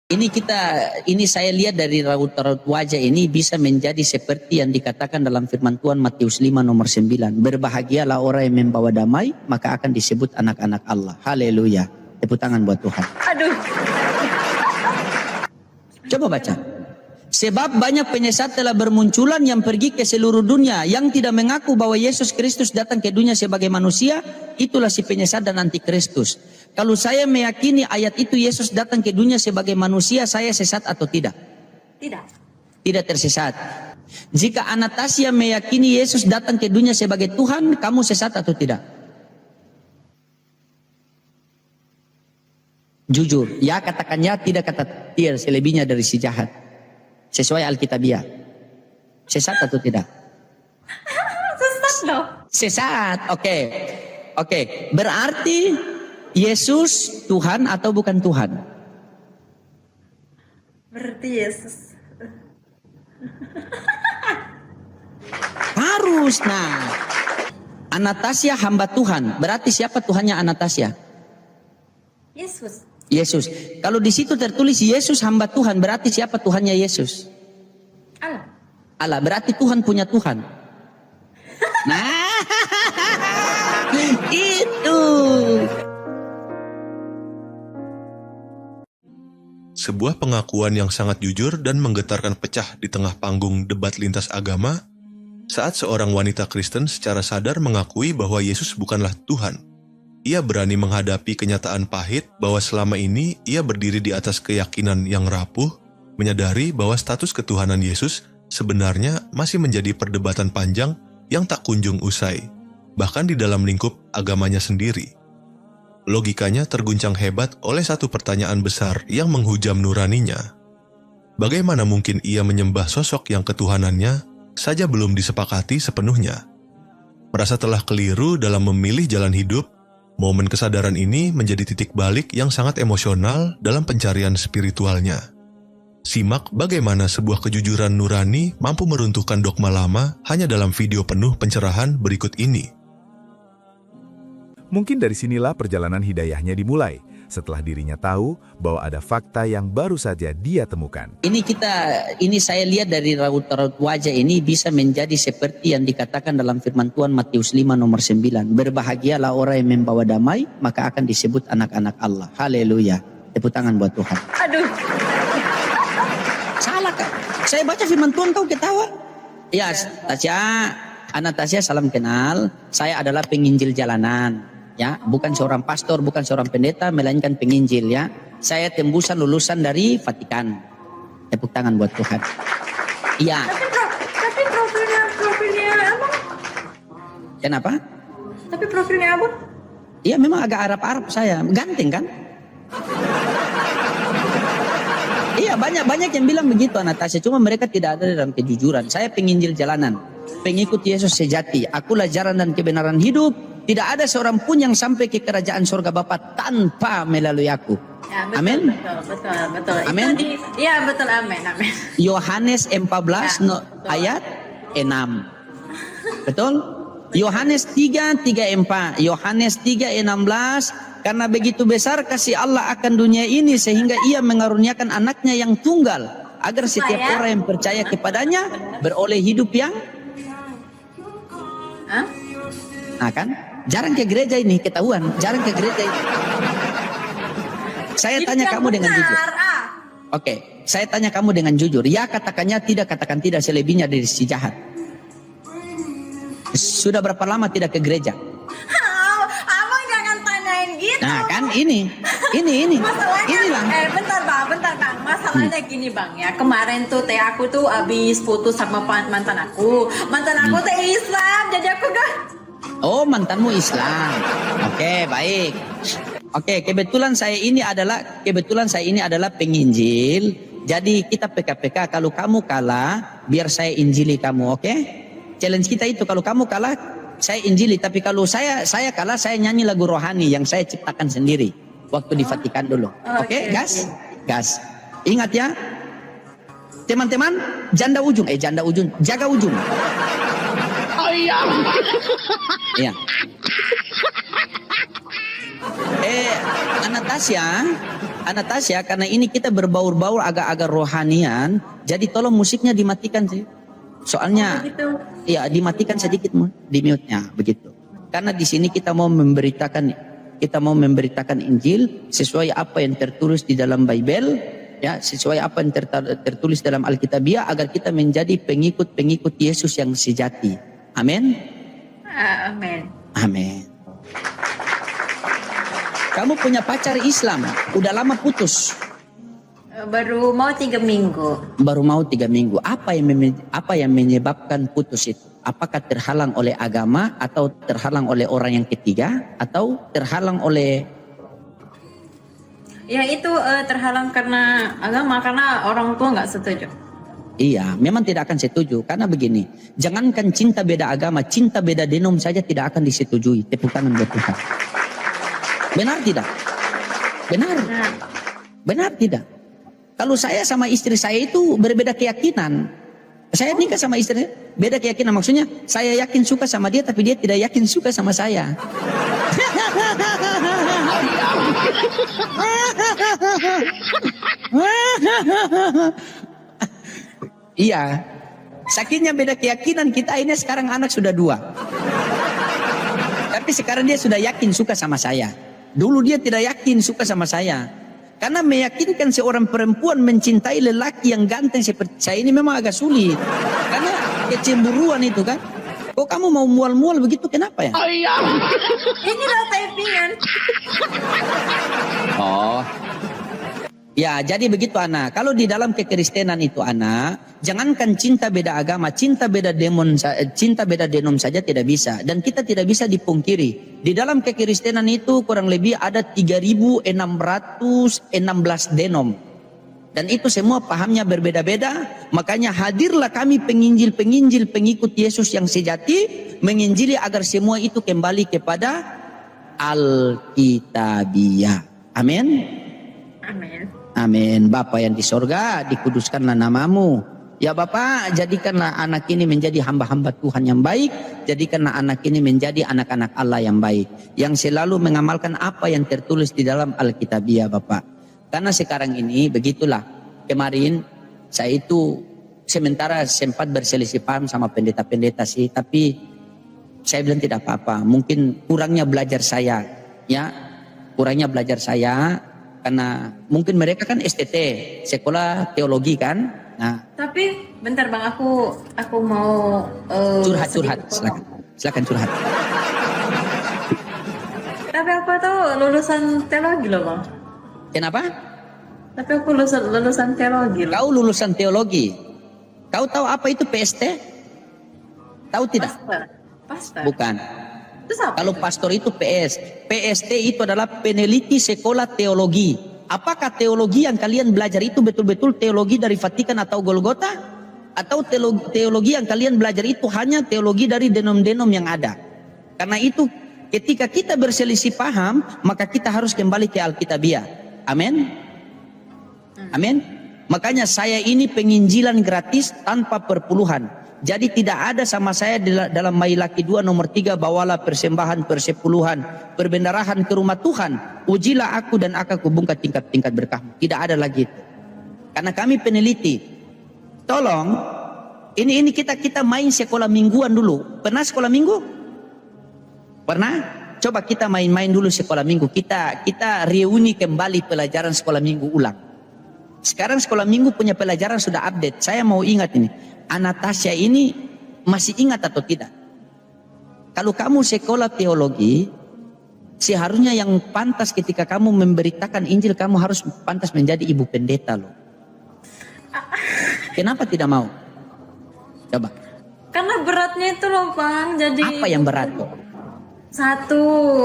Ini saya lihat dari raut-raut wajah ini bisa menjadi seperti yang dikatakan dalam firman Tuhan Matius 5 nomor 9. Berbahagialah orang yang membawa damai, maka akan disebut anak-anak Allah. Haleluya. Tepuk tangan buat Tuhan. Aduh. Coba baca. Sebab banyak penyesat telah bermunculan yang pergi ke seluruh dunia, yang tidak mengaku bahwa Yesus Kristus datang ke dunia sebagai manusia, itulah si penyesat dan antikristus. Kalau saya meyakini ayat itu Yesus datang ke dunia sebagai manusia, saya sesat atau tidak? Tidak. Tidak tersesat. Jika Anastasia meyakini Yesus datang ke dunia sebagai Tuhan, kamu sesat atau tidak? Jujur, ya katakan ya, tidak kata tidak, selebihnya dari si jahat. Sesuai Alkitabiah. Sesat atau tidak? Sesat loh. Sesat, oke. Oke, berarti Yesus Tuhan atau bukan Tuhan? Berarti Yesus. Harus, nah. Anastasia hamba Tuhan, berarti siapa Tuhannya Anastasia? Yesus. Yesus. Kalau di situ tertulis Yesus hamba Tuhan, berarti siapa Tuhannya Yesus? Allah. Allah, berarti Tuhan punya Tuhan. Nah, itu. Sebuah pengakuan yang sangat jujur dan menggetarkan pecah di tengah panggung debat lintas agama saat seorang wanita Kristen secara sadar mengakui bahwa Yesus bukanlah Tuhan. Ia berani menghadapi kenyataan pahit bahwa selama ini ia berdiri di atas keyakinan yang rapuh, menyadari bahwa status ketuhanan Yesus sebenarnya masih menjadi perdebatan panjang yang tak kunjung usai, bahkan di dalam lingkup agamanya sendiri. Logikanya terguncang hebat oleh satu pertanyaan besar yang menghujam nuraninya. Bagaimana mungkin ia menyembah sosok yang ketuhanannya saja belum disepakati sepenuhnya? Merasa telah keliru dalam memilih jalan hidup, momen kesadaran ini menjadi titik balik yang sangat emosional dalam pencarian spiritualnya. Simak bagaimana sebuah kejujuran nurani mampu meruntuhkan dogma lama hanya dalam video penuh pencerahan berikut ini. Mungkin dari sinilah perjalanan hidayahnya dimulai, setelah dirinya tahu bahwa ada fakta yang baru saja dia temukan. Ini saya lihat dari raut-raut wajah ini bisa menjadi seperti yang dikatakan dalam firman Tuhan Matius 5 nomor 9. Berbahagialah orang yang membawa damai, maka akan disebut anak-anak Allah. Haleluya. Tepuk tangan buat Tuhan. Aduh. Salah kak. Saya baca firman Tuhan kau ketawa. Ya, Anastasia salam kenal. Saya adalah penginjil jalanan. Ya, bukan seorang pastor, bukan seorang pendeta, melainkan penginjil ya. Saya tembusan lulusan dari Vatikan. Tepuk tangan buat Tuhan. Iya. Tapi profilnya apa? Kenapa? Tapi profilnya apa? Iya, memang agak Arab-Arab saya. Ganteng kan? Iya, banyak yang bilang begitu Anastasia. Cuma mereka tidak ada dalam kejujuran. Saya penginjil jalanan, pengikut Yesus sejati. Akulah jalan dan kebenaran hidup. Tidak ada seorang pun yang sampai ke kerajaan surga Bapa tanpa melalui aku. Ya, betul, Amin. Betul. Amin. Iya, betul. Amin. Yohanes 14 Ya, ayat 6. Betul? Yohanes 3:4. Yohanes 3:16. Karena begitu besar kasih Allah akan dunia ini sehingga ia mengaruniakan anaknya yang tunggal agar setiap orang yang percaya kepadanya beroleh hidup yang Nah kan? Jarang ke gereja ini, ketahuan. Jarang ke gereja ini. Saya tanya kamu dengan jujur. Oke, saya tanya kamu dengan jujur. Ya katakannya, tidak katakan tidak, selebihnya dari si jahat. Sudah berapa lama tidak ke gereja? Abang jangan tanyain gitu. Nah kan ini. Masalahnya, Inilah. bentar bang. Masalahnya gini bang ya. Kemarin tuh aku tuh habis putus sama mantan aku. Mantan aku teh Islam, jadi aku gak. Oh, mantanmu Islam. Oke, baik. Oke, kebetulan saya ini adalah penginjil. Jadi kita PKPK, kalau kamu kalah, biar saya injili kamu, oke? Challenge kita itu, kalau kamu kalah, saya injili. Tapi kalau saya kalah, saya nyanyi lagu rohani yang saya ciptakan sendiri. Waktu di Vatikan dulu. Oke, gas? Gas. Ingat ya, teman-teman, jaga ujung. Iya. Anastasia, karena ini kita berbaur-baur agak-agak rohanian, jadi tolong musiknya dimatikan sih. Soalnya, Begitu. ya dimatikan sedikit, di mute-nya, begitu. Karena di sini kita mau memberitakan Injil sesuai apa yang tertulis di dalam Bible, ya, sesuai apa yang tertulis dalam Alkitabiah, agar kita menjadi pengikut-pengikut Yesus yang sejati. Amin. Amin. Amin. Kamu punya pacar Islam, udah lama putus. Baru mau 3 minggu. Baru mau 3 minggu. Apa yang menyebabkan putus itu? Apakah terhalang oleh agama, atau terhalang oleh orang yang ketiga, atau terhalang oleh... Ya itu terhalang karena agama, karena orang tua nggak setuju. Iya, memang tidak akan setuju. Karena begini, jangankan cinta beda agama, cinta beda denom saja tidak akan disetujui. Tepuk tangan buat Tuhan. Benar tidak? Benar. Benar tidak? Kalau saya sama istri saya itu berbeda keyakinan. Saya nikah sama istri, beda keyakinan. Maksudnya saya yakin suka sama dia, tapi dia tidak yakin suka sama saya. Iya, sakitnya beda keyakinan kita ini. Sekarang anak sudah 2, tapi sekarang dia sudah yakin suka sama saya. Dulu dia tidak yakin suka sama saya. Karena meyakinkan seorang perempuan mencintai lelaki yang ganteng seperti saya ini memang agak sulit. Karena kecemburuan itu kan. Kok kamu mau mual-mual begitu, kenapa ya? Inilah typingan. Oh. Ya, jadi begitu Ana. Kalau di dalam kekristenan itu Ana, jangankan cinta beda agama, cinta beda denom saja tidak bisa. Dan kita tidak bisa dipungkiri. Di dalam kekristenan itu kurang lebih ada 3.616 denom. Dan itu semua pahamnya berbeda-beda. Makanya hadirlah kami penginjil-penginjil pengikut Yesus yang sejati, menginjili agar semua itu kembali kepada Alkitabiah. Amin. Amin. Amin. Bapa yang di sorga, dikuduskanlah namamu. Ya Bapa, jadikanlah anak ini menjadi hamba-hamba Tuhan yang baik. Jadikanlah anak ini menjadi anak-anak Allah yang baik, yang selalu mengamalkan apa yang tertulis di dalam Alkitabiah Bapa. Karena sekarang ini begitulah. Kemarin saya itu sementara sempat berselisih paham sama pendeta-pendeta sih, tapi saya bilang tidak apa-apa. Mungkin kurangnya belajar saya, ya, kurangnya belajar saya. Karena mungkin mereka kan STT, sekolah teologi kan. Nah, Tapi bentar Bang, aku mau curhat. sedikit Silakan curhat. Tapi aku tuh lulusan teologi loh Bang. Kenapa? Tapi aku lulusan teologi loh. Kau lulusan teologi. Kau tahu apa itu PST? Tahu tidak? Pastor. Bukan. Terus apa Kalau itu? pastor itu PST itu adalah peneliti sekolah teologi. Apakah teologi yang kalian belajar itu betul-betul teologi dari Vatikan atau Golgota? Atau teologi yang kalian belajar itu hanya teologi dari denom-denom yang ada? Karena itu ketika kita berselisih paham, maka kita harus kembali ke Alkitabiah. Amin. Amin. Makanya saya ini penginjilan gratis tanpa perpuluhan. Jadi tidak ada sama saya dalam Mailaki 2 nomor 3, bawalah persembahan persepuluhan, perbendarahan ke rumah Tuhan. Ujilah aku dan aku bungkam tingkat-tingkat berkahmu. Tidak ada lagi itu. Karena kami peneliti. Tolong, ini kita main sekolah mingguan dulu. Pernah sekolah minggu? Pernah? Coba kita main-main dulu sekolah minggu. Kita reuni kembali pelajaran sekolah minggu ulang. Sekarang sekolah minggu punya pelajaran sudah update. Saya mau ingat ini. Anastasia ini masih ingat atau tidak? Kalau kamu sekolah teologi, seharusnya yang pantas ketika kamu memberitakan Injil, kamu harus pantas menjadi ibu pendeta loh. Kenapa tidak mau? Coba. Karena beratnya itu loh Bang. Jadi Apa yang berat kok? satu,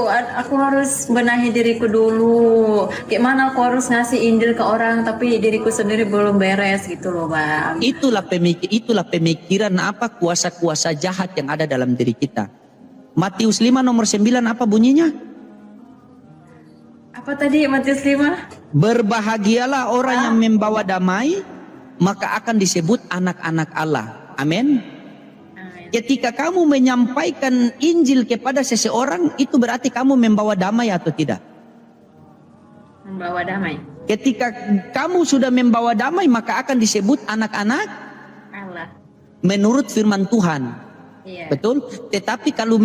aku harus benahi diriku dulu. Gimana aku harus ngasih Injil ke orang tapi diriku sendiri belum beres gitu loh Bang. Itulah pemikiran apa kuasa-kuasa jahat yang ada dalam diri kita. Matius 5 nomor 9 apa bunyinya? Apa tadi Matius 5? Berbahagialah orang yang membawa damai, maka akan disebut anak-anak Allah. Amin. Amin. Ketika kamu menyampaikan Injil kepada seseorang, itu berarti kamu membawa damai atau tidak? Membawa damai. Ketika kamu sudah membawa damai, maka akan disebut anak-anak Allah. menurut firman Tuhan. Iya. Betul? Tetapi kalau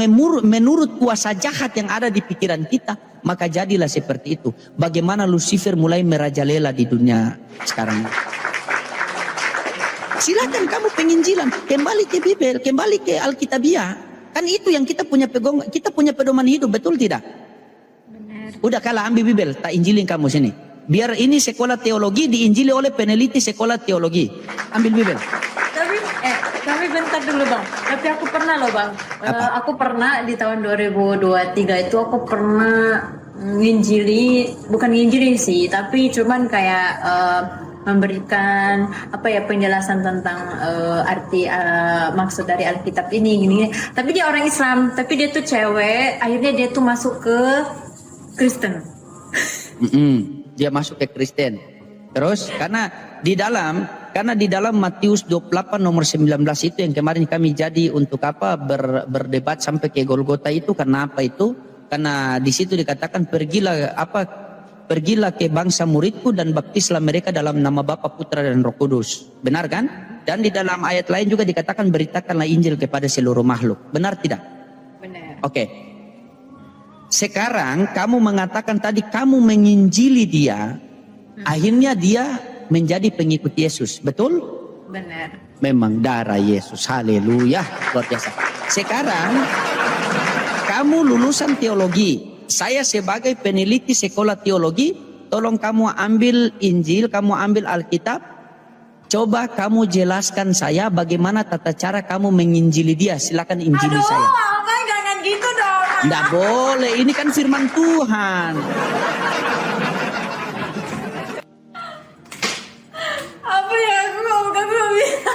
menurut kuasa jahat yang ada di pikiran kita, maka jadilah seperti itu. Bagaimana Lucifer mulai merajalela di dunia sekarang. Silakan kamu penginjilan, kembali ke Bibel, kembali ke Alkitabiah. Kan itu yang kita punya pedoman hidup, betul tidak? Benar. Udah kalah ambil Bibel, tak injilin kamu sini. Biar ini sekolah teologi diinjili oleh peneliti sekolah teologi. Ambil Bibel. Tapi bentar dulu bang. Tapi aku pernah loh bang. Aku pernah di tahun 2023 itu aku pernah bukan nginjili sih, tapi cuman kayak memberikan penjelasan tentang arti maksud dari Alkitab ini gini. Tapi dia orang Islam, tapi dia tuh cewek. Akhirnya dia tuh masuk ke Kristen. Dia masuk ke Kristen. Terus karena di dalam Matius 28 nomor 19 itu yang kemarin kami jadi untuk berdebat sampai ke Golgota itu, karena apa itu? Karena di situ dikatakan pergilah ke bangsa muridku dan baptislah mereka dalam nama Bapa, Putra dan Roh Kudus. Benar kan? Dan di dalam ayat lain juga dikatakan beritakanlah Injil kepada seluruh makhluk. Benar tidak? Benar. Oke. Sekarang kamu mengatakan tadi kamu menginjili dia, akhirnya dia menjadi pengikut Yesus. Betul? Benar. Memang darah Yesus. Haleluya. Luar biasa. Sekarang kamu lulusan teologi. Saya sebagai peneliti sekolah teologi, tolong kamu ambil Injil, kamu ambil Alkitab. Coba kamu jelaskan saya bagaimana tata cara kamu menginjili dia. Silakan injili saya. Abang jangan gitu dong. Nggak boleh, ini kan firman Tuhan. Apa ya, aku nggak bisa.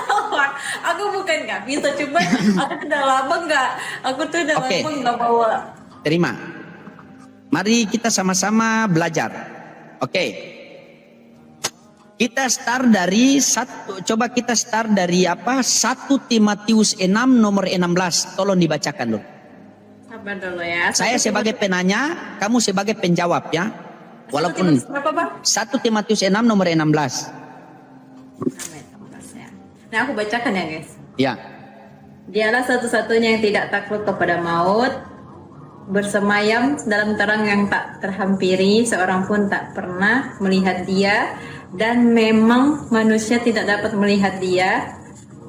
Aku bukan nggak bisa, cuma aku udah lama nggak bawa. Terima. Mari kita sama-sama belajar. Oke. Kita start dari coba kita start dari 1 Timotius 6 nomor 16. Tolong dibacakan dulu. Sabar dulu ya. Saya sebagai penanya, kamu sebagai penjawab ya. Walaupun berapa bang? 1 Timotius 6 nomor 16. Nah aku bacakan ya guys. Ya. Dialah satu-satunya yang tidak takut kepada maut, bersemayam dalam terang yang tak terhampiri, seorang pun tak pernah melihat dia, dan memang manusia tidak dapat melihat dia.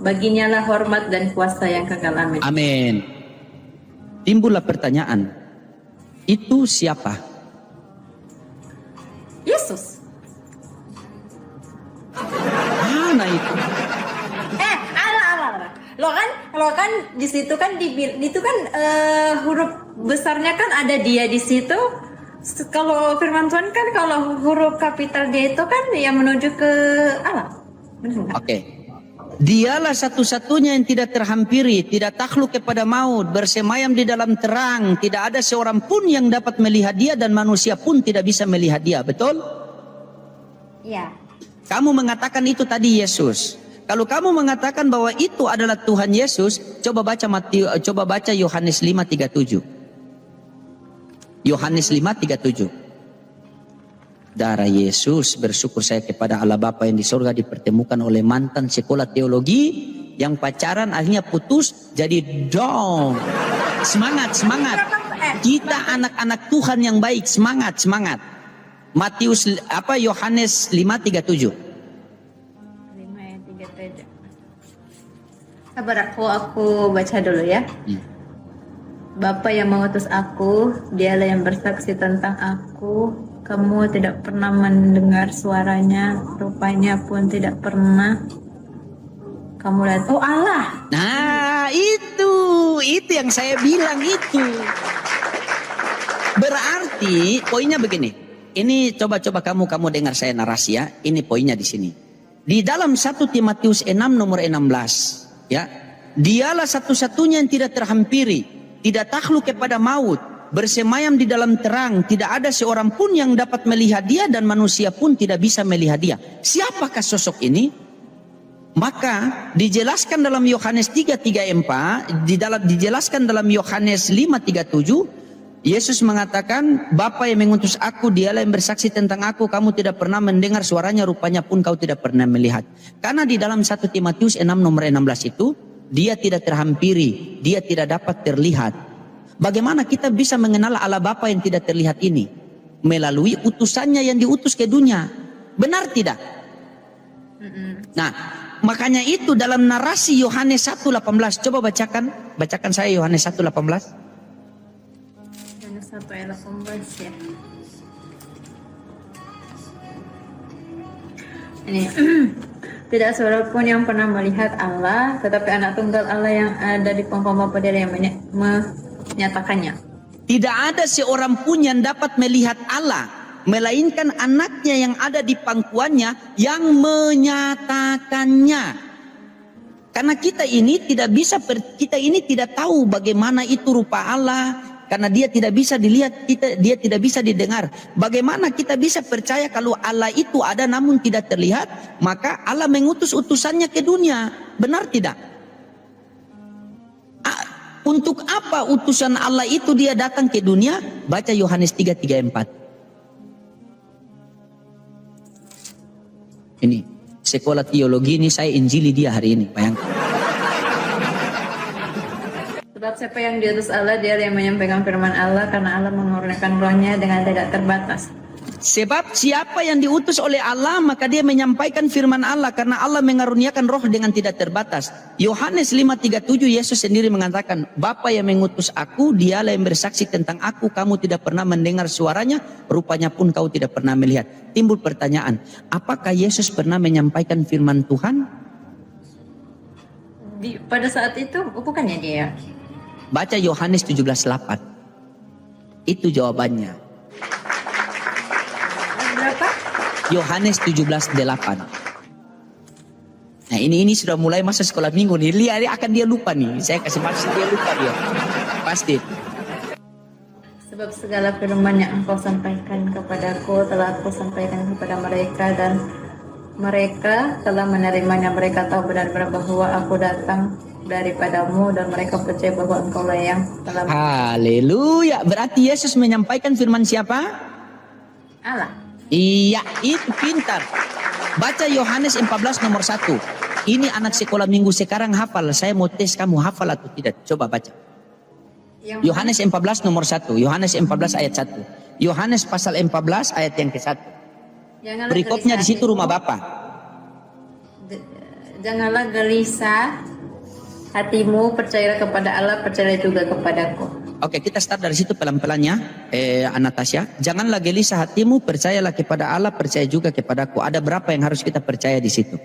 Baginya lah hormat dan kuasa yang kekal. Amin. Amin. Timbullah pertanyaan, itu siapa? Yesus. Mana itu? Lo kan di situ kan itu kan huruf besarnya kan ada dia di situ. Kalau firman Tuhan kan kalau huruf kapital dia itu kan yang menuju ke Allah. Benar nggak? Oke. Dialah satu-satunya yang tidak terhampiri, tidak takluk kepada maut, bersemayam di dalam terang, tidak ada seorang pun yang dapat melihat dia dan manusia pun tidak bisa melihat dia. Betul? Iya. Kamu mengatakan itu tadi Yesus. Kalau kamu mengatakan bahwa itu adalah Tuhan Yesus, coba baca Yohanes 5:37. Yohanes 5:37. Darah Yesus, bersyukur saya kepada Allah Bapa yang di surga dipertemukan oleh mantan sekolah teologi yang pacaran akhirnya putus jadi dong. Semangat. Kita anak-anak Tuhan yang baik, semangat. Yohanes 5:37. Sabar aku baca dulu ya. Bapa yang mengutus aku, dialah yang bersaksi tentang aku. Kamu tidak pernah mendengar suaranya, rupanya pun tidak pernah kamu lihat. Oh Allah. Nah itu yang saya bilang itu. Berarti poinnya begini. Ini coba kamu dengar saya narasi ya. Ini poinnya di sini. Di dalam 1 Timotius 6 nomor 16. Ya, dialah satu-satunya yang tidak terhampiri, tidak takluk kepada maut, bersemayam di dalam terang, tidak ada seorang pun yang dapat melihat dia dan manusia pun tidak bisa melihat dia. Siapakah sosok ini? Maka dijelaskan dalam Yohanes 3:34, dijelaskan dalam Yohanes 5:37, Yesus mengatakan, Bapa yang mengutus aku, dialah yang bersaksi tentang aku, kamu tidak pernah mendengar suaranya, rupanya pun kau tidak pernah melihat. Karena di dalam 1 Timotius 6 nomor 16 itu, dia tidak terhampiri, dia tidak dapat terlihat. Bagaimana kita bisa mengenal Allah Bapa yang tidak terlihat ini? Melalui utusannya yang diutus ke dunia. Benar tidak? Nah, makanya itu dalam narasi Yohanes 1:18, coba bacakan saya Yohanes 1:18. Yohanes 1 ayat 18 ya. Ini tidak seorang pun yang pernah melihat Allah, tetapi anak tunggal Allah yang ada di pangkuan Bapa dia yang menyatakannya. Tidak ada seorang pun yang dapat melihat Allah, melainkan anaknya yang ada di pangkuannya yang menyatakannya. Karena kita ini tidak tahu bagaimana itu rupa Allah, karena dia tidak bisa dilihat, dia tidak bisa didengar. Bagaimana kita bisa percaya kalau Allah itu ada namun tidak terlihat? Maka Allah mengutus utusannya ke dunia. Benar tidak? Untuk apa utusan Allah itu dia datang ke dunia? Baca Yohanes 3:34. Ini sekolah teologi ini saya injili dia hari ini, bayangkan. Sebab siapa yang diutus Allah, dia yang menyampaikan firman Allah, karena Allah mengurniakan rohnya dengan tidak terbatas. Sebab siapa yang diutus oleh Allah, maka dia menyampaikan firman Allah, karena Allah mengaruniakan roh dengan tidak terbatas. Yohanes 5:37 Yesus sendiri mengatakan, Bapa yang mengutus aku, dialah yang bersaksi tentang aku, kamu tidak pernah mendengar suaranya, rupanya pun kau tidak pernah melihat. Timbul pertanyaan, apakah Yesus pernah menyampaikan firman Tuhan? Pada saat itu bukannya dia? Baca Yohanes 17:8. Itu jawabannya. Berapa? Yohanes 17:8. Nah ini sudah mulai masa sekolah minggu nih. Lihat akan dia lupa nih. Saya kasih pasti dia lupa dia. Pasti. Sebab segala firman yang engkau sampaikan kepadaku telah aku sampaikan kepada mereka, dan mereka telah menerimanya. Mereka tahu benar-benar bahwa aku datang daripadamu, dan mereka percaya bahwa engkau lah yang telah. Haleluya. Berarti Yesus menyampaikan firman siapa? Allah. Iya, itu pintar. Baca Yohanes 14 nomor 1. Ini anak sekolah minggu sekarang hafal. Saya mau tes kamu hafal atau tidak. Coba baca. Yohanes 14 nomor 1. Yohanes 14 ayat 1. Yohanes pasal 14 ayat yang ke-1. Berikutnya di situ rumah Bapa. Janganlah gelisah hatimu, percayalah kepada Allah, percayalah juga kepadaku. Oke, kita start dari situ pelan-pelannya, Anastasia. Janganlah gelisah hatimu, percayalah kepada Allah, percaya juga kepadaku. Ada berapa yang harus kita percaya di situ?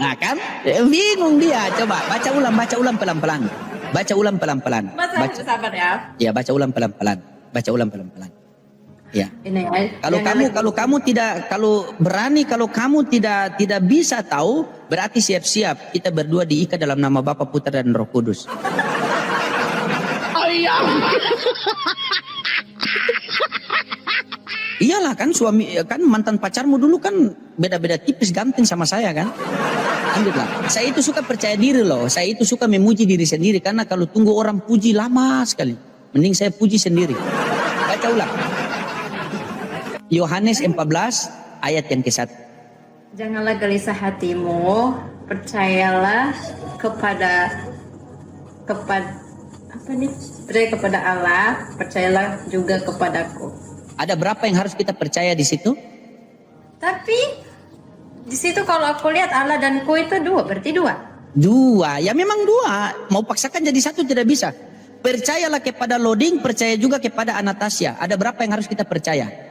Nah kan, bingung dia. Coba baca ulang pelan-pelan. Baca ulang pelan-pelan. Masa sabar ya? Ya, baca ulang pelan-pelan. Baca ulang pelan-pelan. Ya. Ini, Kalau kamu tidak bisa tahu, berarti siap-siap kita berdua diikat dalam nama Bapa, Putra dan Roh Kudus. Iyalah kan suami kan mantan pacarmu dulu kan beda-beda tipis ganteng sama saya kan. Lanjutlah. Saya itu suka percaya diri loh. Saya itu suka memuji diri sendiri karena kalau tunggu orang puji lama sekali. Mending saya puji sendiri. Baca ulang. Yohanes 14 ayat yang ke-1. Janganlah gelisah hatimu, percayalah kepada percaya kepada Allah, percayalah juga kepadaku. Ada berapa yang harus kita percaya di situ? Tapi di situ kalau aku lihat Allah dan ku itu dua, berarti dua. Dua, ya memang dua. Mau paksakan jadi satu tidak bisa. Percayalah kepada Loading, percaya juga kepada Anastasia. Ada berapa yang harus kita percaya?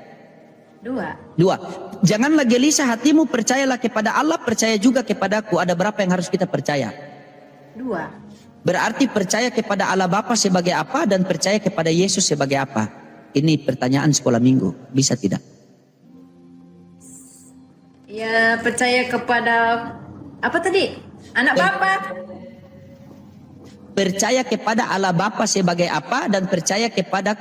Dua. Janganlah gelisah hatimu, percayalah kepada Allah, percaya juga kepadaku. Ada berapa yang harus kita percaya? Dua. Berarti percaya kepada Allah Bapa sebagai apa dan percaya kepada Yesus sebagai apa? Ini pertanyaan sekolah minggu. Bisa tidak? Ya, percaya kepada apa tadi? Anak Bapa. percaya kepada Allah Bapa sebagai apa dan percaya kepada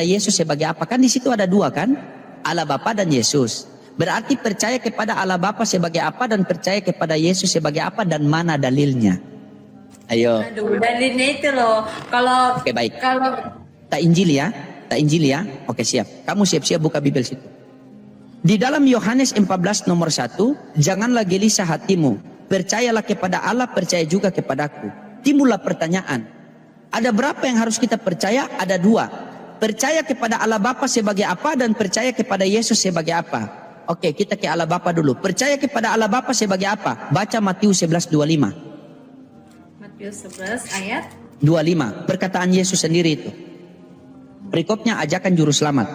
Yesus sebagai apa. Kan di situ ada dua kan? Allah Bapa dan Yesus. Berarti percaya kepada Allah Bapa sebagai apa dan percaya kepada Yesus sebagai apa, dan mana dalilnya? Ayo. Aduh, dalilnya itu loh. Kalau Oke, baik. kalau Tak Injil ya? Tak Injil ya? Oke, siap. Kamu siap-siap buka Bibel situ. Di dalam Yohanes 14 nomor 1, janganlah gelisah hatimu. Percayalah kepada Allah, percaya juga kepadaku. Timbullah pertanyaan. Ada berapa yang harus kita percaya? Ada dua. Percaya kepada Allah Bapa sebagai apa dan percaya kepada Yesus sebagai apa. Oke, kita ke Allah Bapa dulu. Percaya kepada Allah Bapa sebagai apa? Baca Matius 11:25. Matius 11 ayat 25. Perkataan Yesus sendiri itu. Perikopnya ajakan juru selamat.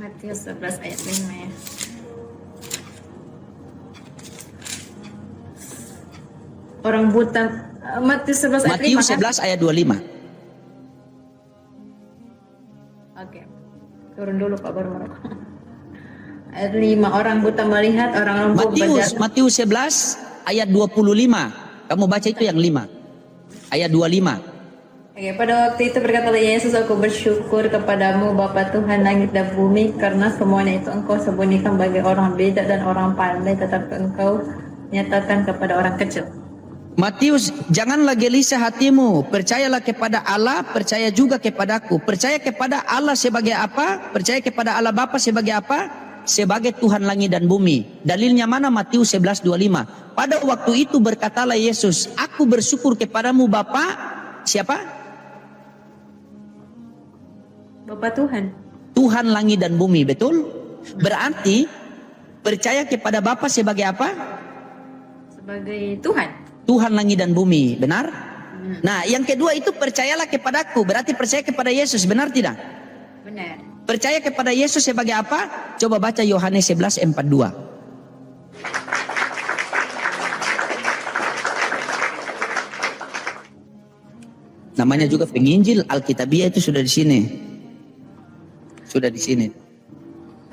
Matius 11 ayat 5 ya. Orang buta Matius 11 ayat 5 Matius kan? 11 ayat 25. Oke. Turun dulu Pak baru merokok. Ayat 5, orang buta melihat, orang lumpuh Matius 11 ayat 25. Kamu baca itu yang 5. Ayat 25. Oke, pada waktu itu berkatalah Yesus, aku bersyukur kepadamu Bapa Tuhan langit dan bumi, karena semuanya itu engkau sembunyikan bagi orang beda dan orang pandai, tetapi engkau nyatakan kepada orang kecil. Matius, janganlah gelisah hatimu, percayalah kepada Allah, percaya juga kepadaku. Percaya kepada Allah sebagai apa? Percaya kepada Allah Bapa sebagai apa? Sebagai Tuhan langit dan bumi. Dalilnya mana? Matius 11:25. Pada waktu itu berkatalah Yesus, aku bersyukur kepadamu Bapa. Siapa? Bapa Tuhan. Tuhan langit dan bumi, betul? Berarti percaya kepada Bapa sebagai apa? Sebagai Tuhan. Tuhan langit dan bumi, benar? Nah, yang kedua itu percayalah kepadaku, berarti percaya kepada Yesus, benar tidak? Benar. Percaya kepada Yesus sebagai apa? Coba baca Yohanes 11:42. Namanya juga penginjil, Alkitabiah itu sudah di sini. Sudah di sini.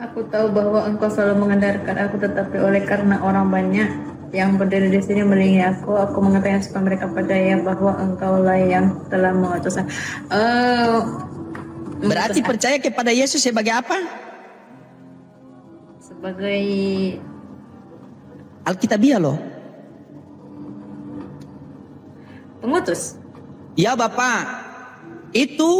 Aku tahu bahwa engkau selalu mengendarkan aku, tetapi oleh karena orang banyak yang berdiri di sini melilingi aku mengatakan supaya mereka percaya bahwa engkaulah yang telah mengutus aku. Berarti percaya kepada Yesus sebagai apa? Sebagai Alkitabiah loh. pengutus. Ya Bapak, itu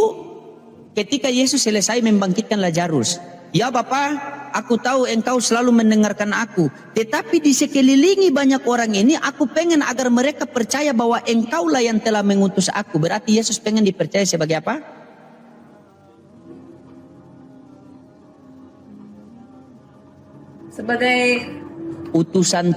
ketika Yesus selesai membangkitkan Lazarus. Ya Bapak, aku tahu engkau selalu mendengarkan aku. Tetapi di sekelilingi banyak orang ini, aku pengen agar mereka percaya bahwa engkaulah yang telah mengutus aku. Berarti Yesus pengen dipercaya sebagai apa? Sebagai Utusan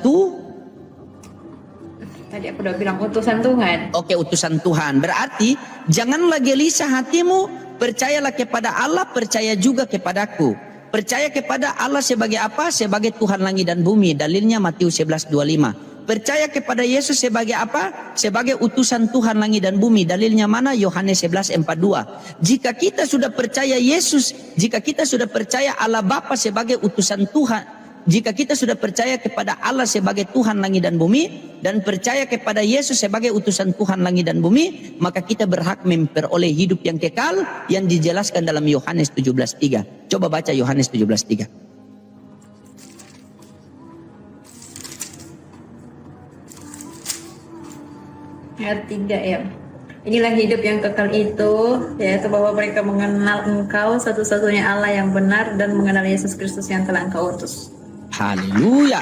tadi aku udah bilang utusan Tuhan. Oke, utusan Tuhan. Berarti janganlah gelisah hatimu, percayalah kepada Allah, percaya juga kepadaku. Percaya kepada Allah sebagai apa? Sebagai Tuhan langit dan bumi. Dalilnya Matius 11:25. Percaya kepada Yesus sebagai apa? Sebagai utusan Tuhan langit dan bumi. Dalilnya mana? Yohanes 11:42. Jika kita sudah percaya Yesus, jika kita sudah percaya Allah Bapa sebagai utusan Tuhan, jika kita sudah percaya kepada Allah sebagai Tuhan langit dan bumi dan percaya kepada Yesus sebagai utusan Tuhan langit dan bumi, maka kita berhak memperoleh hidup yang kekal yang dijelaskan dalam Yohanes 17:3. Coba baca Yohanes 17:3. Ayat 3 ya. Inilah hidup yang kekal itu, yaitu bahwa mereka mengenal engkau satu-satunya Allah yang benar dan mengenal Yesus Kristus yang telah engkau utus. Haleluya.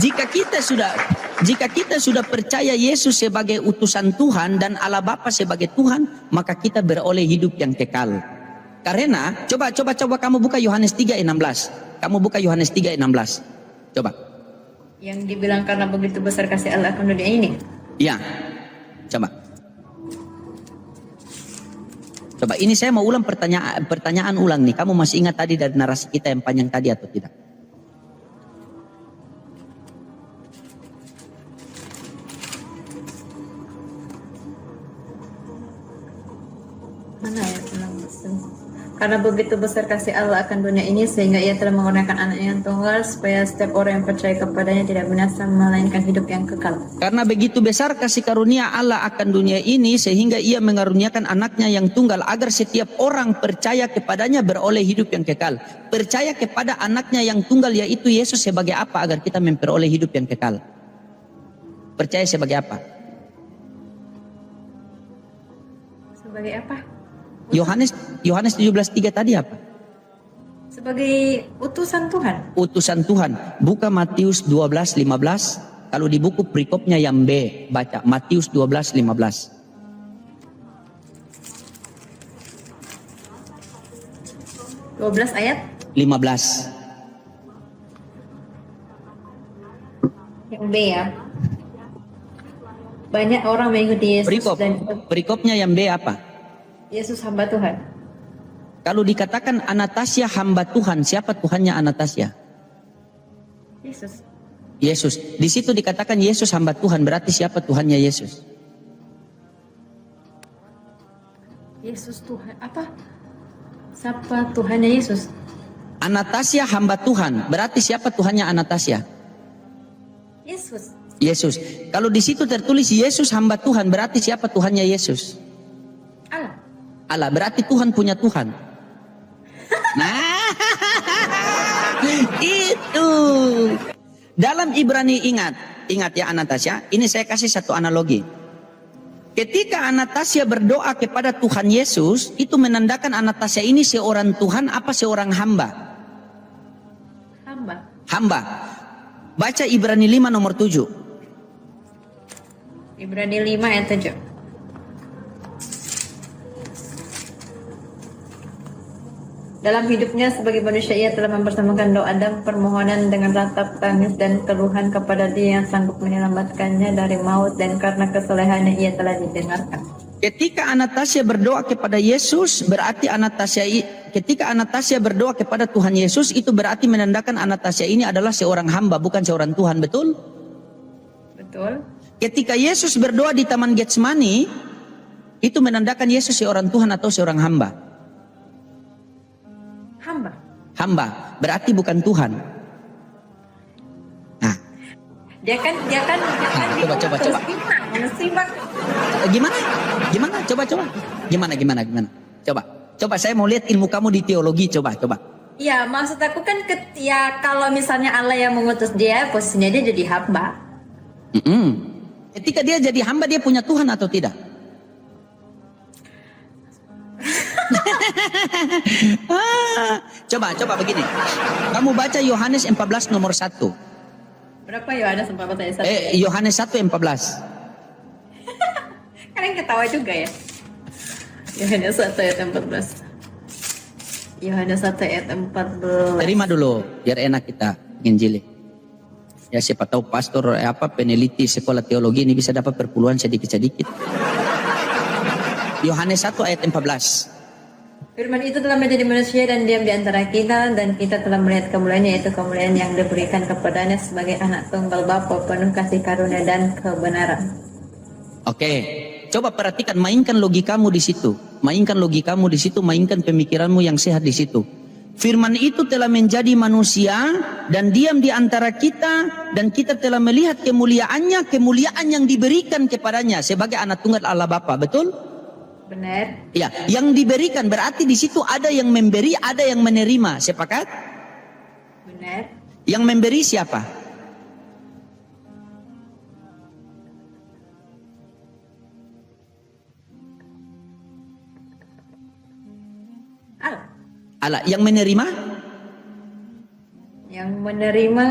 Jika kita sudah percaya Yesus sebagai utusan Tuhan dan Allah Bapa sebagai Tuhan, maka kita beroleh hidup yang kekal. Karena coba kamu buka Yohanes 3:16. Kamu buka Yohanes 3:16. Coba. Yang dibilang karena begitu besar kasih Allah akan dunia ini. Ya. Coba. Coba, ini saya mau ulang pertanyaan ulang nih. Kamu masih ingat tadi dari narasi kita yang panjang tadi atau tidak? Mana ya? Karena begitu besar kasih Allah akan dunia ini sehingga ia telah mengurniakan anaknya yang tunggal supaya setiap orang yang percaya kepadanya tidak binasa melainkan hidup yang kekal. Karena begitu besar kasih karunia Allah akan dunia ini sehingga ia mengaruniakan anaknya yang tunggal agar setiap orang percaya kepadanya beroleh hidup yang kekal. Percaya kepada anaknya yang tunggal yaitu Yesus sebagai apa agar kita memperoleh hidup yang kekal? Percaya sebagai apa? Sebagai apa? Yohanes 17:3 tadi apa? Sebagai utusan Tuhan. Utusan Tuhan. Buka Matius 12:15. Kalau di buku perikopnya yang B, baca Matius 12:15. 12 ayat 15. yang B ya. Banyak orang mengikuti Yesus Perikop. dan Perikopnya yang B apa? Yesus hamba Tuhan. Kalau dikatakan Anastasia hamba Tuhan, siapa Tuhannya Anastasia? Yesus. Yesus. Di situ dikatakan Yesus hamba Tuhan, berarti siapa Tuhannya Yesus? Yesus Tuhan. Apa? Siapa Tuhannya Yesus? Anastasia hamba Tuhan, berarti siapa Tuhannya Anastasia? Yesus. Yesus. Kalau di situ tertulis Yesus hamba Tuhan, berarti siapa Tuhannya Yesus? Allah. Allah, berarti Tuhan punya Tuhan. Nah, itu. Dalam Ibrani ingat ya Anastasia, ini saya kasih satu analogi. Ketika Anastasia berdoa kepada Tuhan Yesus, itu menandakan Anastasia ini seorang Tuhan apa seorang hamba? Hamba. Hamba. Baca Ibrani 5 nomor 7. Ibrani 5 ayat 7. Dalam hidupnya sebagai manusia ia telah mempersamakan doa dan permohonan dengan ratap tangis dan keluhan kepada Dia yang sanggup menyelamatkannya dari maut dan karena kesalehannya ia telah didengarkan. Ketika Anastasia berdoa kepada Yesus, berarti ketika Anastasia berdoa kepada Tuhan Yesus, itu berarti menandakan Anastasia ini adalah seorang hamba, bukan seorang Tuhan, betul? Betul. Ketika Yesus berdoa di Taman Getsemani, itu menandakan Yesus seorang Tuhan atau seorang hamba? Hamba. Hamba, berarti bukan Tuhan. Nah, Dia kan coba. Gimana? Gimana? Coba saya mau lihat ilmu kamu di teologi, coba. Iya, maksud aku kan ya kalau misalnya Allah yang mengutus dia, posisinya dia jadi hamba. Ketika dia jadi hamba, dia punya Tuhan atau tidak? Coba begini. Kamu baca Yohanes 14 nomor 1. Berapa Yohanes 14 ayat 1? Yohanes 1:14. Kalian ketawa juga ya. Yohanes 1 ayat 14. Yohanes 1 ayat 14. Terima dulu, biar enak kita nginjili. Ya siapa tahu pastor peneliti sekolah teologi ini bisa dapat perpuluhan sedikit-sedikit. Yohanes 1 ayat 14. Firman itu telah menjadi manusia dan diam di antara kita dan kita telah melihat kemuliaannya, yaitu kemuliaan yang diberikan kepadanya sebagai anak tunggal Bapa penuh kasih karunia dan kebenaran. Oke, coba perhatikan, mainkan logikamu di situ. Mainkan pemikiranmu yang sehat di situ. Firman itu telah menjadi manusia dan diam di antara kita dan kita telah melihat kemuliaannya, kemuliaan yang diberikan kepadanya sebagai anak tunggal Allah Bapa, betul? Benar. Ya, yang diberikan berarti di situ ada yang memberi, ada yang menerima. Sepakat? Benar. Yang memberi siapa? Allah. Allah. Yang menerima? Yang menerima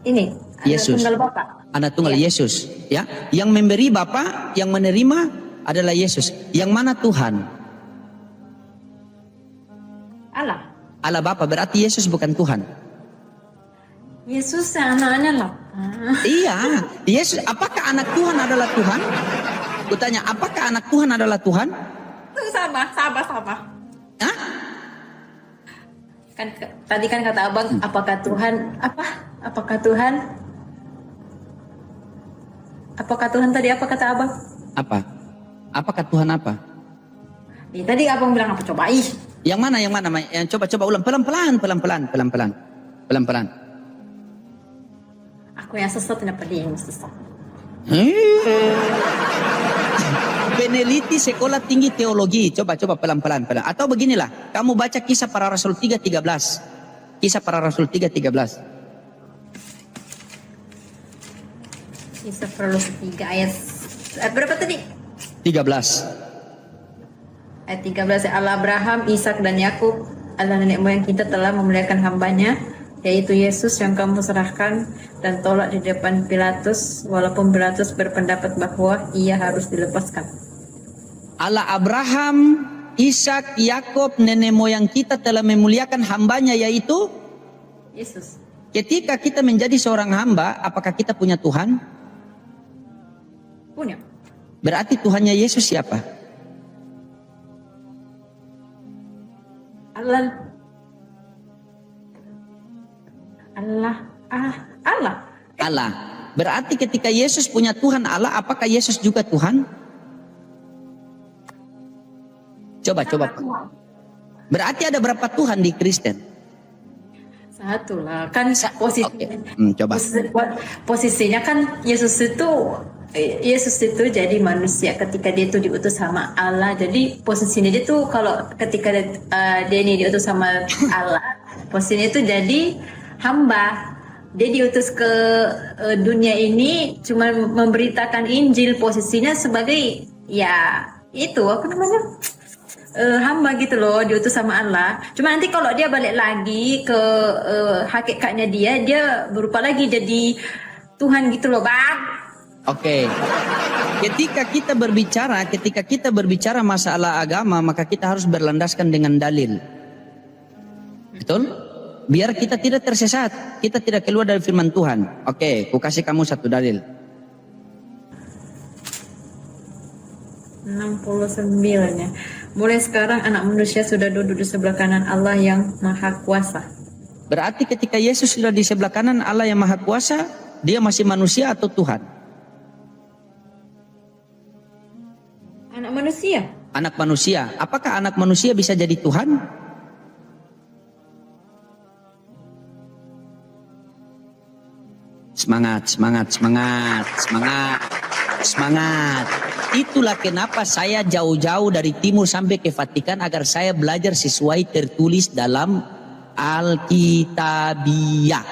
ini Yesus. anak tunggal Bapa. Anak tunggal Ya. Yesus, ya. Yang memberi Bapa, yang menerima adalah Yesus. Yang mana Tuhan? Allah. Allah Bapa, berarti Yesus bukan Tuhan. Yesus anaknya lah. Iya, Yesus. Apakah anak Tuhan adalah Tuhan? Kutanya, apakah anak Tuhan adalah Tuhan? Itu sama. Hah? Kan tadi kan kata Abang, apakah Tuhan Apakah Tuhan tadi apa kata Abang? Apa? Apakah Tuhan apa? Tadi abang bilang apa coba? Ih, Yang mana? Yang coba ulang pelan-pelan. aku yang sesat, kenapa dia yang sesat? Peneliti Sekolah Tinggi Teologi. Coba pelan-pelan. Atau beginilah, kamu baca Kisah Para Rasul 3:13. Kisah Para Rasul 3:13. Kisah Para Rasul 3 ayat berapa tadi? 13. Ayat 13, Allah Abraham, Ishak dan Yakub, Allah nenek moyang kita telah memuliakan hambanya, yaitu Yesus yang kamu serahkan dan tolak di depan Pilatus, walaupun Pilatus berpendapat bahwa ia harus dilepaskan. Allah Abraham, Ishak, Yakub, nenek moyang kita telah memuliakan hambanya, yaitu Yesus. ketika kita menjadi seorang hamba, apakah kita punya Tuhan? Punya. Berarti Tuhannya Yesus siapa? Allah. Berarti ketika Yesus punya Tuhan Allah, apakah Yesus juga Tuhan? Coba. Berarti ada berapa Tuhan di Kristen? Satu lah, kan posisi. Oke. Coba. Posisinya kan Yesus itu jadi manusia ketika dia itu diutus sama Allah. Jadi posisinya dia tuh kalau ketika dia ini diutus sama Allah, posisinya itu jadi hamba. Dia diutus ke dunia ini cuma memberitakan Injil, posisinya sebagai hamba gitu loh, diutus sama Allah. Cuma nanti kalau dia balik lagi ke hakikatnya dia berupa lagi jadi Tuhan gitu loh, Bang. Oke. Ketika kita berbicara masalah agama, maka kita harus berlandaskan dengan dalil. Betul? Biar kita tidak tersesat, kita tidak keluar dari firman Tuhan. Oke, ku kasih kamu satu dalil. 69 ya. Mulai sekarang anak manusia sudah duduk di sebelah kanan Allah yang Maha Kuasa. Berarti ketika Yesus sudah di sebelah kanan Allah yang Maha Kuasa, dia masih manusia atau Tuhan? Anak manusia. Anak manusia. Apakah anak manusia bisa jadi Tuhan? Semangat. Itulah kenapa saya jauh-jauh dari timur sampai ke Vatikan agar saya belajar sesuai tertulis dalam Alkitabiah.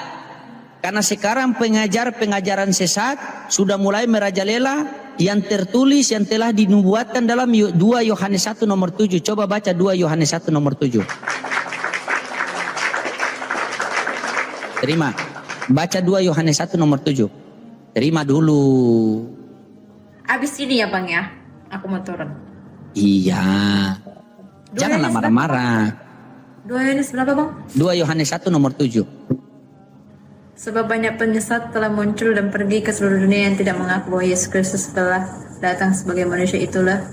Karena sekarang pengajaran sesat sudah mulai merajalela yang tertulis yang telah dinubuatkan dalam 2 Yohanes 1 nomor 7. Coba baca 2 Yohanes 1 nomor 7. Terima. Baca 2 Yohanes 1 nomor 7. Terima dulu. Abis ini ya Bang ya, aku mau turun. Iya. Janganlah marah-marah. 2 Yohanes berapa Bang? 2 Yohanes 1 nomor 7. Sebab banyak penyesat telah muncul dan pergi ke seluruh dunia yang tidak mengaku bahwa Yesus Kristus telah datang sebagai manusia, itulah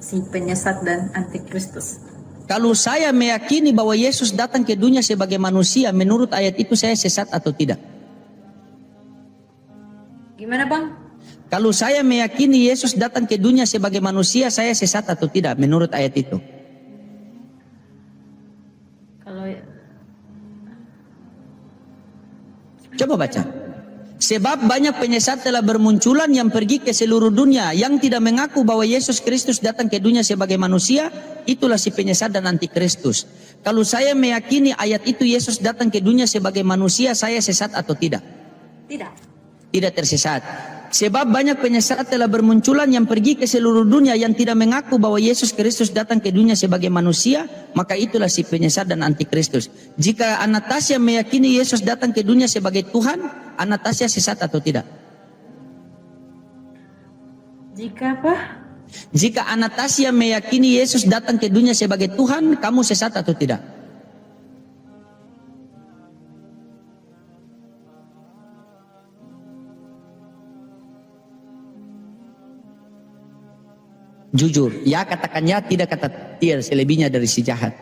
si penyesat dan antikristus. Kalau saya meyakini bahwa Yesus datang ke dunia sebagai manusia, menurut ayat itu saya sesat atau tidak? Gimana Bang? Kalau saya meyakini Yesus datang ke dunia sebagai manusia, saya sesat atau tidak menurut ayat itu? Kalau Coba baca. Sebab banyak penyesat telah bermunculan yang pergi ke seluruh dunia yang tidak mengaku bahwa Yesus Kristus datang ke dunia sebagai manusia, itulah si penyesat dan antikristus. Kalau saya meyakini ayat itu Yesus datang ke dunia sebagai manusia, saya sesat atau tidak? tidak. Tidak tersesat. Sebab banyak penyesat telah bermunculan yang pergi ke seluruh dunia yang tidak mengaku bahwa Yesus Kristus datang ke dunia sebagai manusia, maka itulah si penyesat dan antikristus. Jika Anastasia meyakini Yesus datang ke dunia sebagai Tuhan, Anastasia sesat atau tidak? Jika apa? Jika Anastasia meyakini Yesus datang ke dunia sebagai Tuhan, kamu sesat atau tidak? Jujur, ya katakan ya, tidak kata tidak, selebihnya dari si jahat.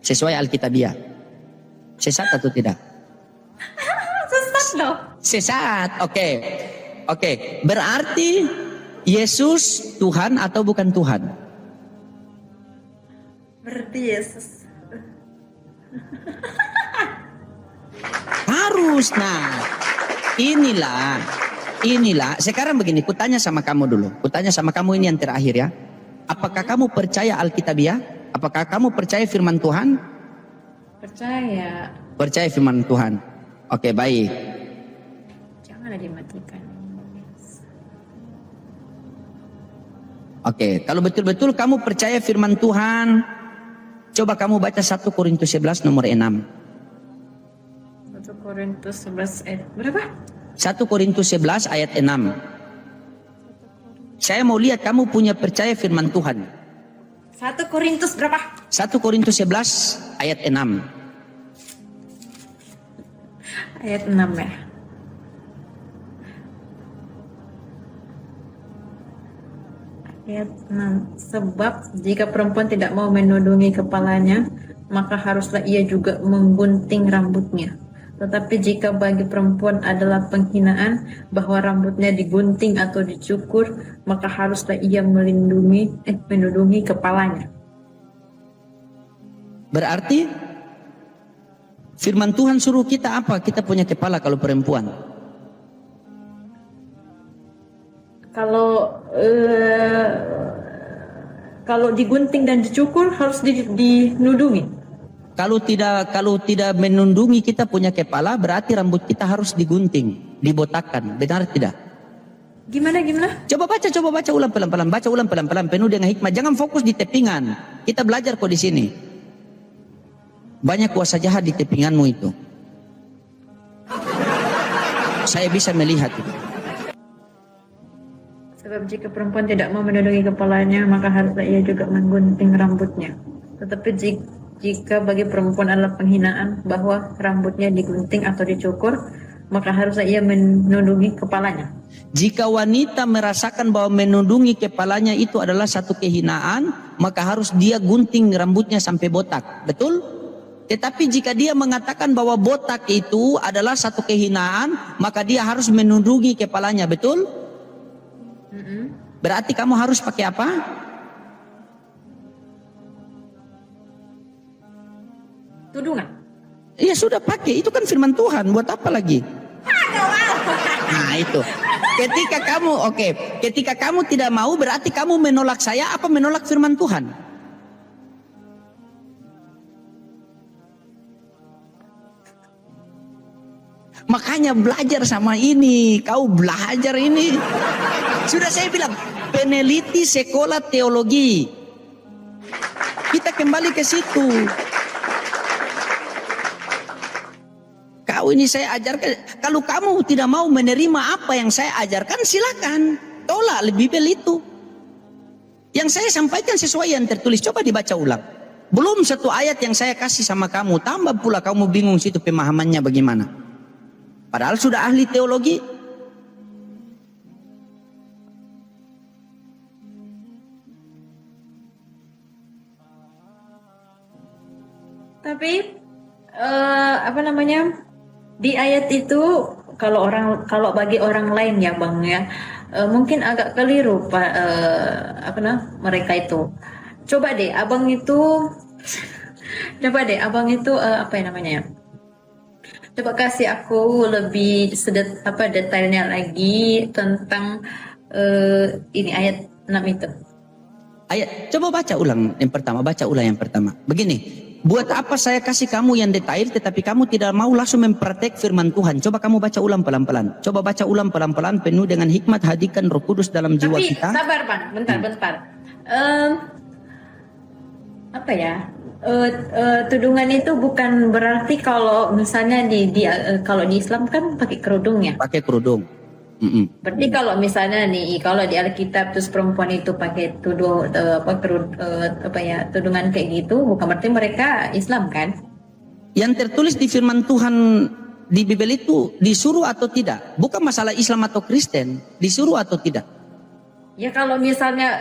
Sesuai Alkitabiah. Sesat atau tidak? Sesat loh. Sesat, oke. Berarti Yesus Tuhan atau bukan Tuhan? Berarti Yesus. Harus. Nah, inilah. Sekarang begini, kutanya sama kamu dulu. Kutanya sama kamu ini yang terakhir ya. Apakah kamu percaya Alkitabiah? Apakah kamu percaya firman Tuhan? Percaya. Percaya firman Tuhan. Oke, baik. Janganlah dimatikan. Oke, kalau betul-betul kamu percaya firman Tuhan, coba kamu baca 1 Korintus 11 nomor 6. 1 Korintus 11 ayat berapa? 1 Korintus 11 ayat 6. Saya mau lihat kamu punya percaya firman Tuhan. 1 Korintus berapa? 1 Korintus 11 ayat 6. Ayat 6 ya. Ayat 6. Sebab jika perempuan tidak mau menudungi kepalanya, maka haruslah ia juga menggunting rambutnya. Tetapi jika bagi perempuan adalah penghinaan bahwa rambutnya digunting atau dicukur, maka haruslah ia menudungi kepalanya. Berarti firman Tuhan suruh kita apa? Kita punya kepala kalau perempuan. Kalau digunting dan dicukur harus dinudungi. Kalau tidak menundungi kita punya kepala, berarti rambut kita harus digunting, dibotakkan. Benar tidak? Gimana? Coba baca ulang pelan-pelan. Baca ulang pelan-pelan penuh dengan hikmah. Jangan fokus di tepingan. Kita belajar kok di sini. Banyak kuasa jahat di tepinganmu itu. Saya bisa melihat itu. Sebab jika perempuan tidak mau menudungi kepalanya, maka haruslah ia juga menggunting rambutnya. Tetapi jika bagi perempuan adalah penghinaan bahwa rambutnya digunting atau dicukur, maka haruslah ia menudungi kepalanya. Jika wanita merasakan bahwa menudungi kepalanya itu adalah satu kehinaan, maka harus dia gunting rambutnya sampai botak. Betul? Tetapi jika dia mengatakan bahwa botak itu adalah satu kehinaan, maka dia harus menudungi kepalanya. Betul? Berarti kamu harus pakai apa? Tudungan. Ya sudah pakai, itu kan firman Tuhan. Buat apa lagi? Nah itu. Ketika kamu tidak mau, berarti kamu menolak saya apa menolak firman Tuhan? Makanya belajar sama ini. Kau belajar ini. Sudah saya bilang, peneliti sekolah teologi. Kita kembali ke situ. Kau ini saya ajarkan. Kalau kamu tidak mau menerima apa yang saya ajarkan, silakan. Tolak lebih baik itu. Yang saya sampaikan sesuai yang tertulis. Coba dibaca ulang. Belum satu ayat yang saya kasih sama kamu. Tambah pula kamu bingung situ pemahamannya bagaimana. Padahal sudah ahli teologi. Tapi di ayat itu kalau bagi orang lain ya Bang ya, mungkin agak keliru mereka itu. Coba deh abang itu coba kasih aku lebih detailnya lagi tentang ini ayat 6 itu. Coba baca ulang yang pertama. Begini, buat apa saya kasih kamu yang detail tetapi kamu tidak mau langsung mempraktek firman Tuhan? Coba kamu baca ulang pelan-pelan. Coba baca ulang pelan-pelan penuh dengan hikmat, hadirkan Roh Kudus dalam jiwa kita. Tapi sabar Bang, bentar. Tudungan itu bukan berarti kalau misalnya kalau di Islam kan pakai kerudung ya. Pakai kerudung. Berarti kalau misalnya kalau di Alkitab terus perempuan itu pakai tudungan kayak gitu, bukan berarti mereka Islam kan? Yang tertulis di firman Tuhan di Bible itu disuruh atau tidak? Bukan masalah Islam atau Kristen, disuruh atau tidak? Ya kalau misalnya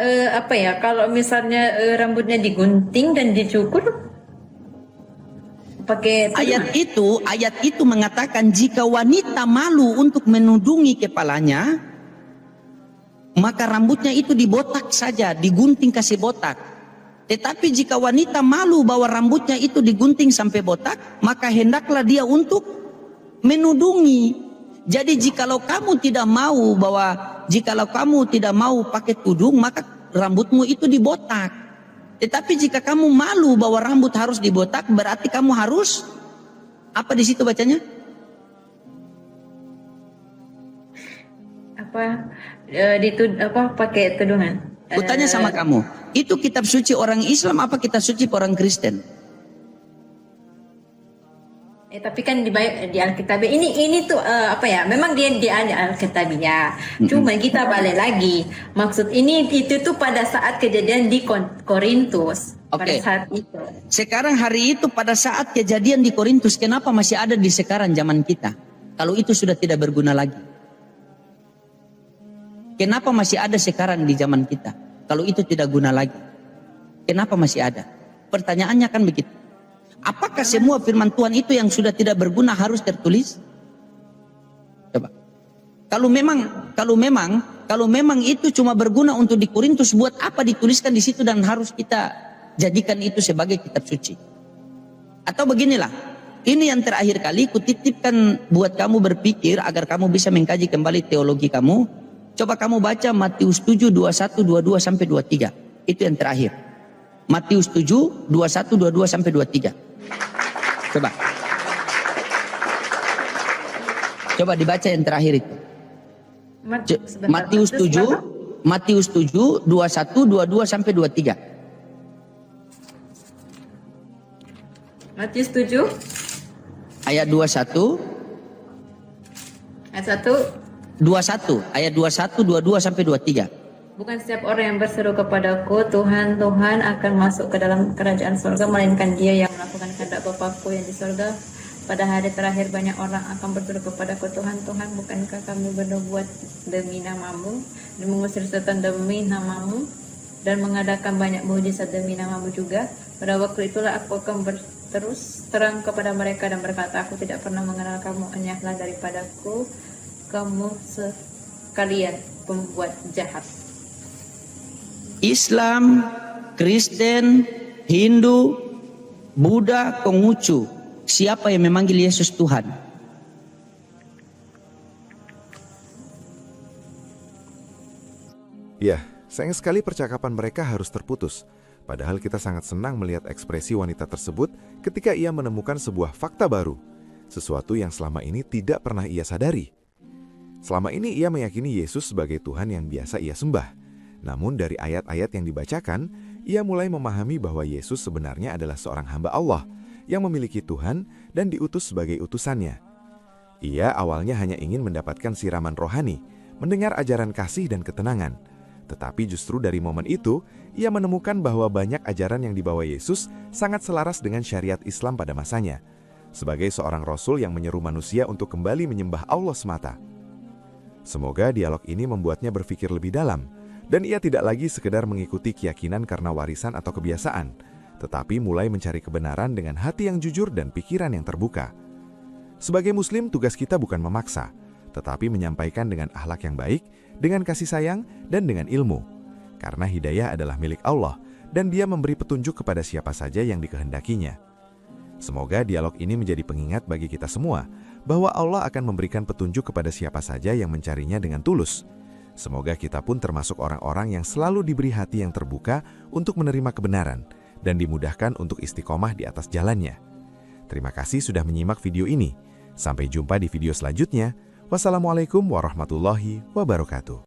rambutnya digunting dan dicukur pakai tudungan. Ayat itu mengatakan jika wanita malu untuk menudungi kepalanya, maka rambutnya itu dibotak saja, digunting kasih botak. Tetapi jika wanita malu bahwa rambutnya itu digunting sampai botak, maka hendaklah dia untuk menudungi. Jadi jikalau kamu tidak mau pakai tudung, maka rambutmu itu dibotak. Tetapi jika kamu malu bahwa rambut harus dibotak, berarti kamu harus apa di situ bacanya? Pakai tudungan. Kutanya sama kamu, itu kitab suci orang Islam apa kitab suci orang Kristen? Tapi kan di Alkitabiah ini tuh memang dia di Alkitabiah. Cuma kita balik lagi. Maksud itu tuh pada saat kejadian di Korintus. Pada saat itu. Sekarang hari itu pada saat kejadian di Korintus, kenapa masih ada di sekarang zaman kita? Kalau itu sudah tidak berguna lagi. Kenapa masih ada sekarang di zaman kita? Kalau itu tidak guna lagi. Kenapa masih ada? Pertanyaannya kan begitu. Apakah semua firman Tuhan itu yang sudah tidak berguna harus tertulis? Coba. Kalau memang itu cuma berguna untuk di Korintus, buat apa dituliskan di situ dan harus kita jadikan itu sebagai kitab suci? Atau beginilah, ini yang terakhir kali kutitipkan buat kamu berpikir agar kamu bisa mengkaji kembali teologi kamu. Coba kamu baca Matius 7, 21, 22 sampai 23. Itu yang terakhir. Matius 7, 21, 22 sampai 23. Coba dibaca yang terakhir itu. Matius 7, 21, 22 sampai 23. Matius 7 ayat 21. Ayat 1. 21 ayat 21, 22 sampai 23. Bukan setiap orang yang berseru kepadaku, Tuhan, Tuhan, akan masuk ke dalam kerajaan surga, melainkan dia yang melakukan kehendak Bapakku yang di surga. Pada hari terakhir banyak orang akan berseru kepadaku, Tuhan, Tuhan, bukankah kami berbuat demi namamu, dan mengusir setan demi namamu, dan mengadakan banyak mujizat demi namamu juga. Pada waktu itulah aku akan terus terang kepada mereka dan berkata, aku tidak pernah mengenal kamu, enyahlah daripadaku, kamu sekalian pembuat jahat. Islam, Kristen, Hindu, Buddha, Konghucu, siapa yang memanggil Yesus Tuhan? Ya, sayang sekali percakapan mereka harus terputus. Padahal kita sangat senang melihat ekspresi wanita tersebut ketika ia menemukan sebuah fakta baru. Sesuatu yang selama ini tidak pernah ia sadari. Selama ini ia meyakini Yesus sebagai Tuhan yang biasa ia sembah. Namun dari ayat-ayat yang dibacakan, ia mulai memahami bahwa Yesus sebenarnya adalah seorang hamba Allah yang memiliki Tuhan dan diutus sebagai utusannya. Ia awalnya hanya ingin mendapatkan siraman rohani, mendengar ajaran kasih dan ketenangan. Tetapi justru dari momen itu, ia menemukan bahwa banyak ajaran yang dibawa Yesus sangat selaras dengan syariat Islam pada masanya, sebagai seorang Rasul yang menyeru manusia untuk kembali menyembah Allah semata. Semoga dialog ini membuatnya berpikir lebih dalam, dan ia tidak lagi sekedar mengikuti keyakinan karena warisan atau kebiasaan, tetapi mulai mencari kebenaran dengan hati yang jujur dan pikiran yang terbuka. Sebagai Muslim, tugas kita bukan memaksa, tetapi menyampaikan dengan akhlak yang baik, dengan kasih sayang, dan dengan ilmu. Karena hidayah adalah milik Allah, dan Dia memberi petunjuk kepada siapa saja yang dikehendakinya. Semoga dialog ini menjadi pengingat bagi kita semua, bahwa Allah akan memberikan petunjuk kepada siapa saja yang mencarinya dengan tulus. Semoga kita pun termasuk orang-orang yang selalu diberi hati yang terbuka untuk menerima kebenaran dan dimudahkan untuk istiqomah di atas jalannya. Terima kasih sudah menyimak video ini. Sampai jumpa di video selanjutnya. Wassalamualaikum warahmatullahi wabarakatuh.